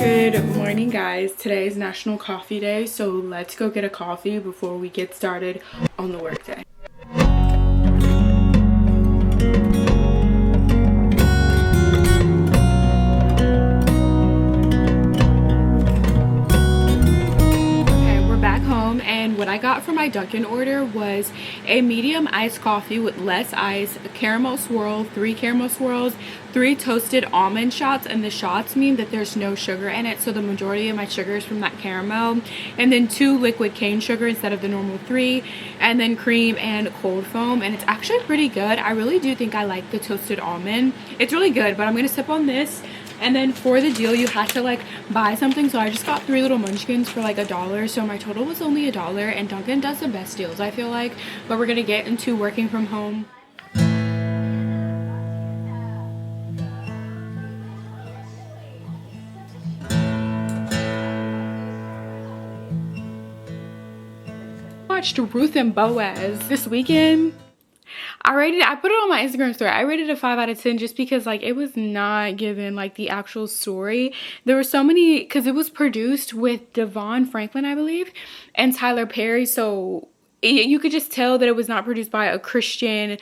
Good morning, guys. Today is National Coffee Day, so let's go get a coffee before we get started on the workday. And what I got for my Dunkin' order was a medium iced coffee with less ice, a caramel swirl, 3 caramel swirls, 3 toasted almond shots, and the shots mean that there's no sugar in it, so the majority of my sugar is from that caramel, and then 2 liquid cane sugar instead of the normal 3, and then cream and cold foam. And it's actually pretty good. I really do think I like the toasted almond. It's really good, but I'm gonna sip on this. And then for the deal, you have to like buy something, so I just got 3 little munchkins for like $1, so my total was only $1. And Dunkin' does the best deals, I feel like. But we're gonna get into working from home. Watched Ruth and Boaz this weekend. I put it on my Instagram story. I rated it a 5 out of 10 just because like it was not given like the actual story. There were so many, because it was produced with Devon Franklin, I believe, and Tyler Perry, so you could just tell that it was not produced by a Christian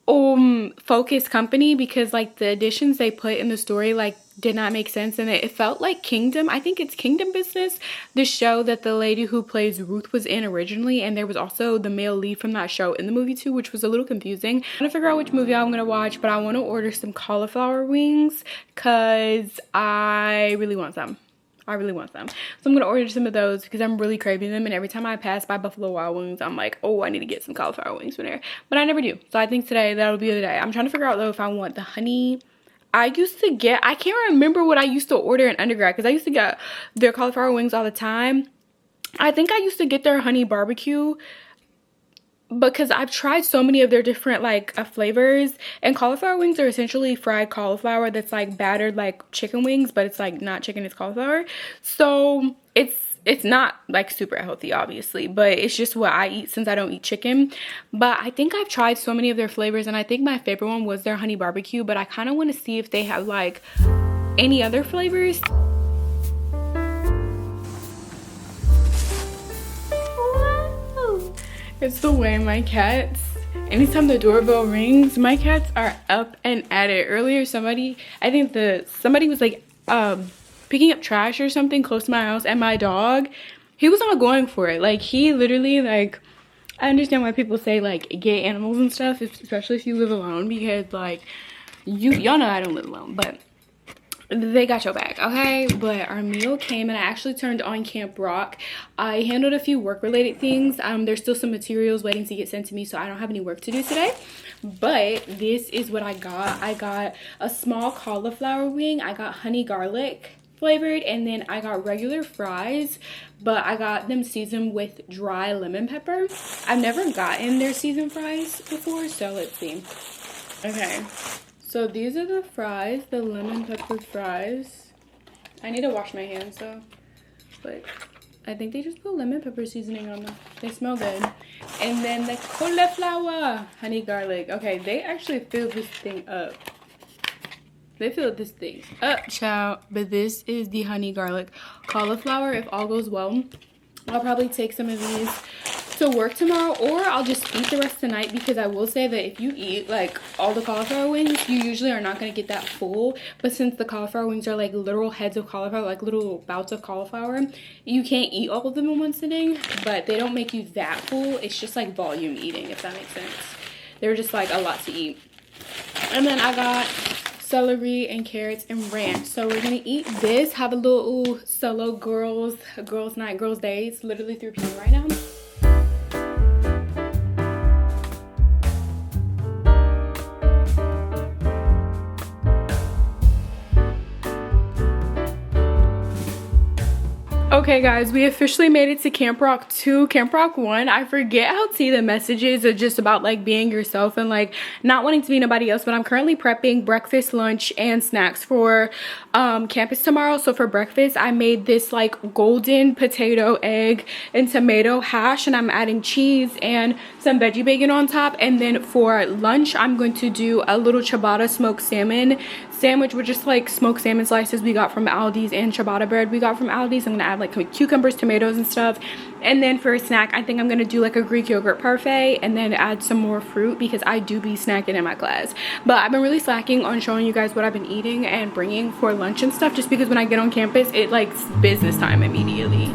focused company, because like the additions they put in the story like did not make sense, and it felt like Kingdom. I think it's Kingdom Business, the show that the lady who plays Ruth was in originally, and there was also the male lead from that show in the movie too, which was a little confusing. I'm trying to figure out which movie I'm gonna watch, but I want to order some cauliflower wings because I really want some. So I'm gonna order some of those because I'm really craving them, and every time I pass by Buffalo Wild Wings, I'm like, oh, I need to get some cauliflower wings from there, but I never do. So I think today that'll be the day. I'm trying to figure out though if I want the honey. I can't remember what I used to order in undergrad, because I used to get their cauliflower wings all the time. I think I used to get their honey barbecue, because I've tried so many of their different like flavors, and cauliflower wings are essentially fried cauliflower that's like battered like chicken wings, but it's like not chicken, it's cauliflower. So it's not like super healthy obviously, but it's just what I eat since I don't eat chicken. But I think I've tried so many of their flavors, and I think my favorite one was their honey barbecue, but I kind of want to see if they have like any other flavors. It's the way my cats, anytime the doorbell rings, my cats are up and at it. Earlier somebody was like picking up trash or something close to my house, and my dog, he was not going for it. Like he literally, like, I understand why people say like get animals and stuff, especially if you live alone, because like y'all know I don't live alone, but they got your back, okay? But our meal came, and I actually turned on Camp Rock. I handled a few work related things. There's still some materials waiting to get sent to me, so I don't have any work to do today. But this is what I got. I got a small cauliflower wing. I got honey garlic flavored, and then I got regular fries, but I got them seasoned with dry lemon pepper. I've never gotten their seasoned fries before, so let's see. Okay. So these are the fries, the lemon pepper fries. I need to wash my hands though, but I think they just put lemon pepper seasoning on them. They smell good. And then the cauliflower honey garlic. Okay, they actually filled this thing up. They filled this thing up, child. But this is the honey garlic cauliflower. If all goes well, I'll probably take some of these to work tomorrow, or I'll just eat the rest tonight, because I will say that if you eat like all the cauliflower wings, you usually are not going to get that full. But since the cauliflower wings are like literal heads of cauliflower, like little bouts of cauliflower, you can't eat all of them in one sitting, but they don't make you that full. It's just like volume eating, if that makes sense. They're just like a lot to eat. And then I got celery and carrots and ranch. So we're gonna eat this, have a little solo girls night, girls day. It's literally 3 p.m. right now. Okay guys, we officially made it to Camp Rock 2. Camp Rock 1, I forget how the messages are just about like being yourself and like not wanting to be nobody else, but I'm currently prepping breakfast, lunch, and snacks for campus tomorrow. So for breakfast, I made this like golden potato, egg, and tomato hash, and I'm adding cheese and some veggie bacon on top. And then for lunch, I'm going to do a little ciabatta smoked salmon sandwich with just like smoked salmon slices we got from Aldi's and ciabatta bread we got from Aldi's. I'm gonna add like cucumbers, tomatoes and stuff. And then for a snack, I think I'm gonna do like a Greek yogurt parfait and then add some more fruit because I do be snacking in my class. But I've been really slacking on showing you guys what I've been eating and bringing for lunch and stuff, just because when I get on campus, it like business time immediately.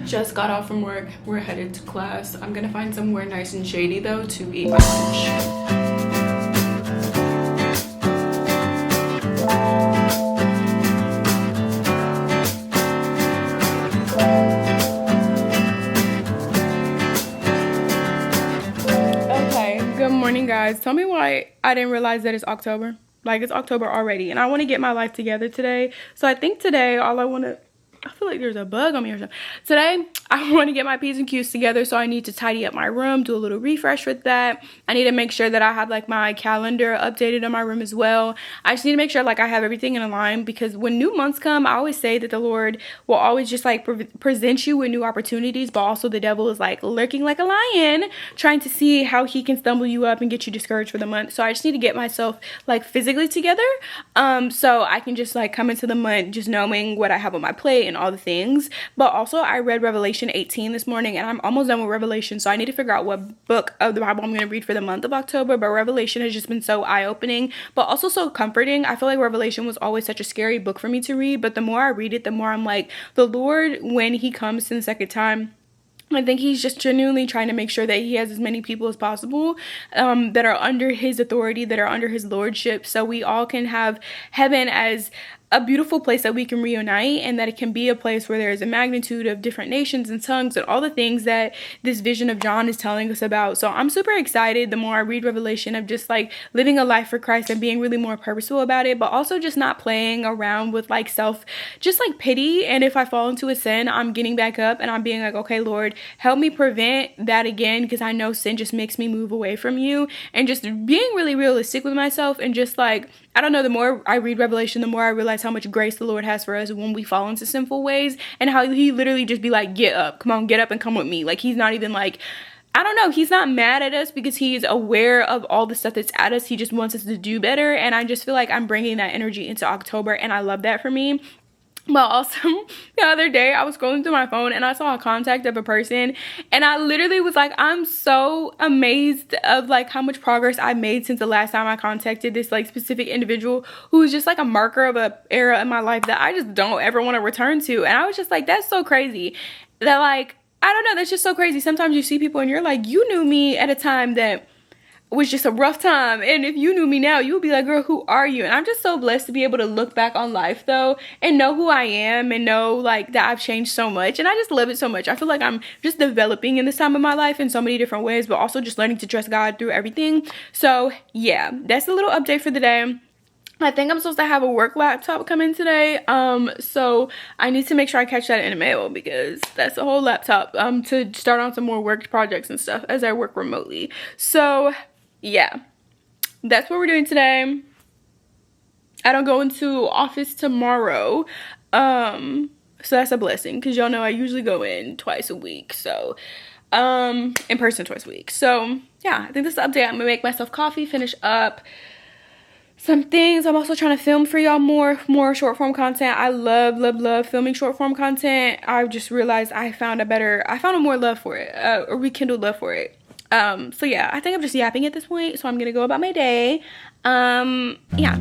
Just got off from work. We're headed to class. I'm gonna find somewhere nice and shady though to eat my lunch. Good morning, guys. Tell me why I didn't realize that it's October. Like, it's October already, and I want to get my life together today. So I think today I feel like there's a bug on me or something. Today, I want to get my P's and Q's together, so I need to tidy up my room, do a little refresh with that. I need to make sure that I have like my calendar updated in my room as well. I just need to make sure like I have everything in a line, because when new months come, I always say that the Lord will always just like present you with new opportunities, but also the devil is like lurking like a lion, trying to see how he can stumble you up and get you discouraged for the month. So I just need to get myself like physically together, so I can just like come into the month just knowing what I have on my plate and all the things. But also I read Revelation 18 this morning, and I'm almost done with Revelation, so I need to figure out what book of the Bible I'm going to read for the month of October. But Revelation has just been so eye-opening, but also so comforting. I feel like Revelation was always such a scary book for me to read, but the more I read it, the more I'm like, the Lord, when he comes in the second time, I think he's just genuinely trying to make sure that he has as many people as possible that are under his authority, that are under his lordship, so we all can have heaven as a beautiful place that we can reunite, and that it can be a place where there is a magnitude of different nations and tongues and all the things that this vision of John is telling us about. So I'm super excited the more I read Revelation of just like living a life for Christ and being really more purposeful about it, but also just not playing around with like just like pity. And if I fall into a sin, I'm getting back up and I'm being like, okay, Lord, help me prevent that again, because I know sin just makes me move away from you. And just being really realistic with myself, and just like, I don't know, the more I read Revelation, the more I realize how much grace the Lord has for us when we fall into sinful ways, and how he literally just be like, get up, come on, get up and come with me. Like, he's not even like, I don't know, he's not mad at us because he's aware of all the stuff that's at us. He just wants us to do better. And I just feel like I'm bringing that energy into October, and I love that for me. But also, the other day, I was scrolling through my phone and I saw a contact of a person, and I literally was like, I'm so amazed of like how much progress I've made since the last time I contacted this like specific individual who is just like a marker of an era in my life that I just don't ever want to return to. And I was just like, that's so crazy that like, I don't know, that's just so crazy. Sometimes you see people and you're like, you knew me at a time that was just a rough time, and if you knew me now, you would be like, girl, who are you? And I'm just so blessed to be able to look back on life though and know who I am, and know like that I've changed so much, and I just love it so much. I feel like I'm just developing in this time of my life in so many different ways, but also just learning to trust God through everything. So yeah, that's a little update for the day. I think I'm supposed to have a work laptop come in today, so I need to make sure I catch that in the mail, because that's a whole laptop to start on some more work projects and stuff as I work remotely. So yeah, that's what we're doing today. I don't go into office tomorrow, so that's a blessing, because y'all know I usually go in twice a week, so in person twice a week. So yeah, I think this is the update. I'm gonna make myself coffee, finish up some things. I'm also trying to film for y'all more short form content. I love filming short form content. I've just realized I found a more love for it, a rekindled love for it. So yeah, I think I'm just yapping at this point, so I'm gonna go about my day. Yeah.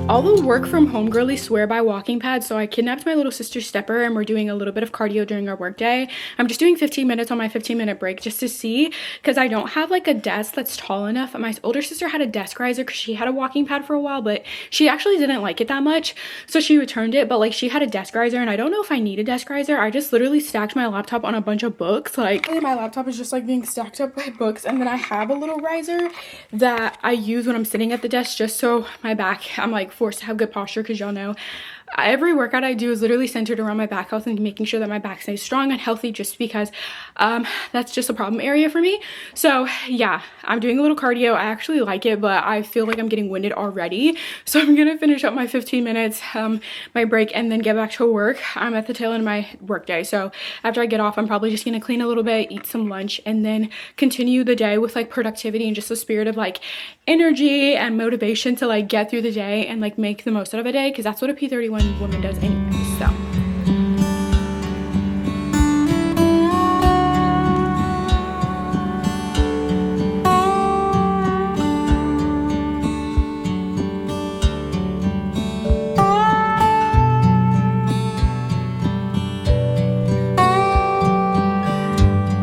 All the work from home girly swear by walking pad. So I kidnapped my little sister Stepper and we're doing a little bit of cardio during our work day. I'm just doing 15 minutes on my 15-minute break just to see, because I don't have like a desk that's tall enough. My older sister had a desk riser because she had a walking pad for a while, but she actually didn't like it that much, so she returned it. But like, she had a desk riser and I don't know if I need a desk riser. I just literally stacked my laptop on a bunch of books. Like, my laptop is just like being stacked up by books, and then I have a little riser that I use when I'm sitting at the desk just so my back, I'm like forced to have good posture, because y'all know every workout I do is literally centered around my back health and making sure that my back stays strong and healthy, just because that's just a problem area for me. So yeah, I'm doing a little cardio. I actually like it, but I feel like I'm getting winded already, so I'm gonna finish up my 15 minutes my break and then get back to work. I'm at the tail end of my work day, so after I get off, I'm probably just gonna clean a little bit, eat some lunch, and then continue the day with like productivity and just a spirit of like energy and motivation to like get through the day and like make the most out of a day, because that's what a P31 woman does anyway. So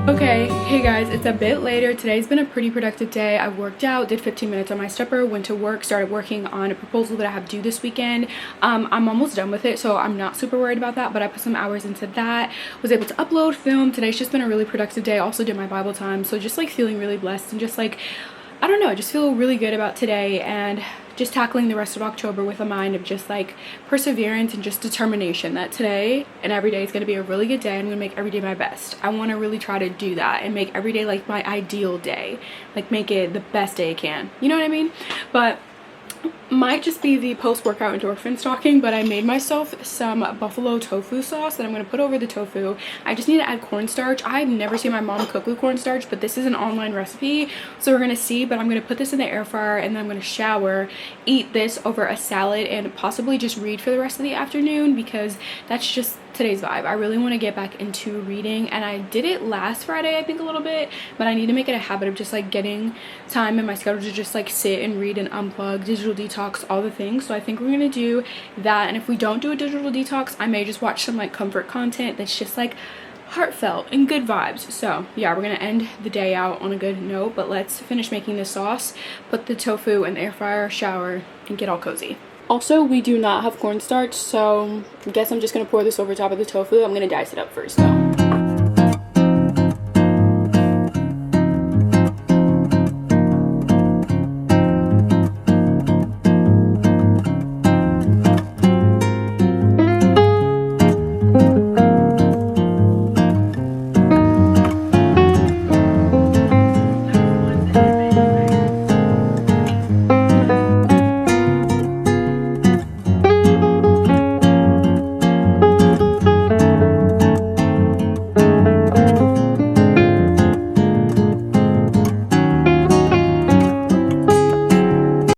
okay, hey guys, it's a bit later. Today's been a pretty productive day. I worked out, did 15 minutes on my stepper, went to work, started working on a proposal that I have due this weekend. I'm almost done with it, so I'm not super worried about that, but I put some hours into that, was able to upload, film. Today's just been a really productive day. Also did my Bible time, so just like feeling really blessed and just like, I don't know, I just feel really good about today and just tackling the rest of October with a mind of just like perseverance and just determination that today and every day is going to be a really good day. I'm going to make every day my best. I want to really try to do that and make every day like my ideal day, like make it the best day I can, you know what I mean? But might just be the post-workout endorphins talking, but I made myself some buffalo tofu sauce that I'm going to put over the tofu. I just need to add cornstarch. I've never seen my mom cook with cornstarch, but this is an online recipe, so we're going to see. But I'm going to put this in the air fryer and then I'm going to shower, eat this over a salad, and possibly just read for the rest of the afternoon, because that's just today's vibe. I really want to get back into reading, and I did it last Friday I think a little bit, but I need to make it a habit of just like getting time in my schedule to just like sit and read and unplug, digital detox, all the things. So I think we're gonna do that, and if we don't do a digital detox, I may just watch some like comfort content that's just like heartfelt and good vibes. So yeah, we're gonna end the day out on a good note, but let's finish making this sauce, put the tofu in the air fryer, shower, and get all cozy. Also, we do not have cornstarch, so I guess I'm just gonna pour this over top of the tofu. I'm gonna dice it up first though.